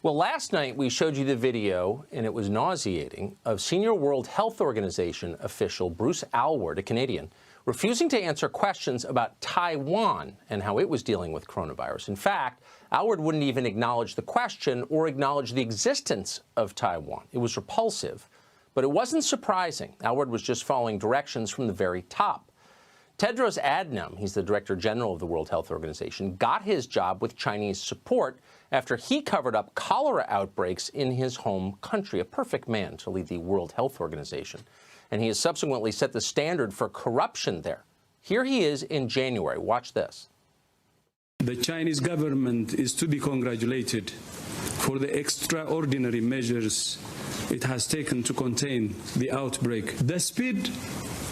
Well, last night we showed you the video, and it was nauseating, of senior World Health Organization official Bruce Aylward, a Canadian, refusing to answer questions about Taiwan and how it was dealing with coronavirus. In fact, Aylward wouldn't even acknowledge the question or acknowledge the existence of Taiwan. It was repulsive, but it wasn't surprising. Aylward was just following directions from the very top. Tedros Adhanom, he's the Director General of the World Health Organization, got his job with Chinese support after he covered up cholera outbreaks in his home country, a perfect man to lead the World Health Organization. And he has subsequently set the standard for corruption there. Here he is in January. Watch this. The Chinese government is to be congratulated for the extraordinary measures it has taken to contain the outbreak. The speed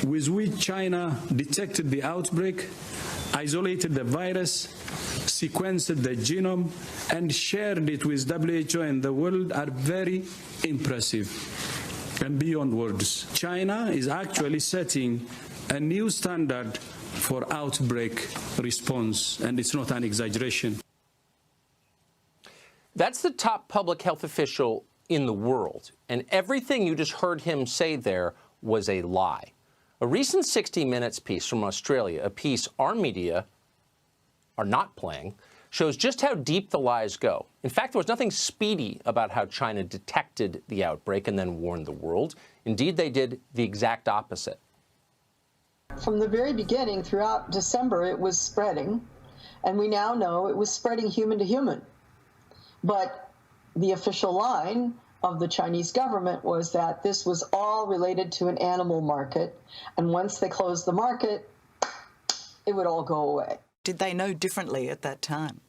with which China detected the outbreak, isolated the virus, sequenced the genome, and shared it with WHO and the world are very impressive and beyond words. China is actually setting a new standard for outbreak response, and it's not an exaggeration. That's the top public health official in the world, and everything you just heard him say there was a lie. A recent 60 Minutes piece from Australia, a piece our media are not playing, shows just how deep the lies go. In fact, there was nothing speedy about how China detected the outbreak and then warned the world. Indeed, they did the exact opposite. From the very beginning, throughout December, it was spreading, and we now know it was spreading human to human. But the official line of the Chinese government was that this was all related to an animal market, and once they closed the market, it would all go away. Did they know differently at that time?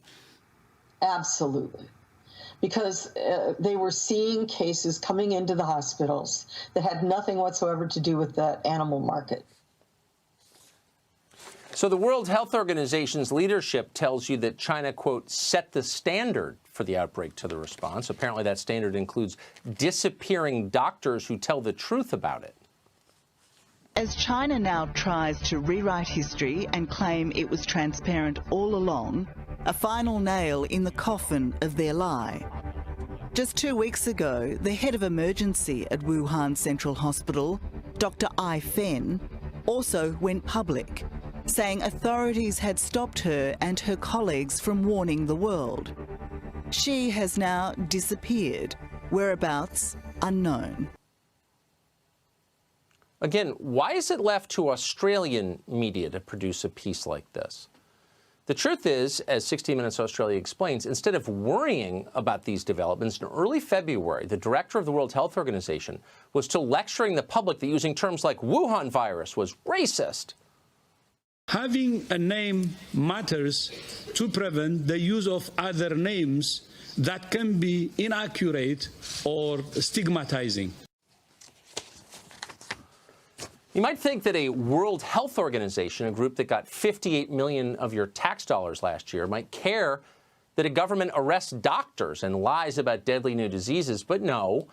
Absolutely. Because they were seeing cases coming into the hospitals that had nothing whatsoever to do with that animal market. So the World Health Organization's leadership tells you that China, quote, set the standard for the outbreak to the response. Apparently that standard includes disappearing doctors who tell the truth about it. As China now tries to rewrite history and claim it was transparent all along, a final nail in the coffin of their lie. Just 2 weeks ago, the head of emergency at Wuhan Central Hospital, Dr. Ai Fen, also went public, saying authorities had stopped her and her colleagues from warning the world. She has now disappeared, whereabouts unknown. Again, why is it left to Australian media to produce a piece like this? The truth is, as 60 Minutes Australia explains, instead of worrying about these developments, in early February, the director of the World Health Organization was still lecturing the public that using terms like Wuhan virus was racist. Having a name matters to prevent the use of other names that can be inaccurate or stigmatizing. You might think that a World Health Organization, a group that got 58 million of your tax dollars last year, might care that a government arrests doctors and lies about deadly new diseases, but no.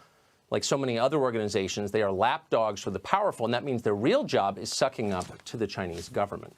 Like so many other organizations, they are lapdogs for the powerful, and that means their real job is sucking up to the Chinese government.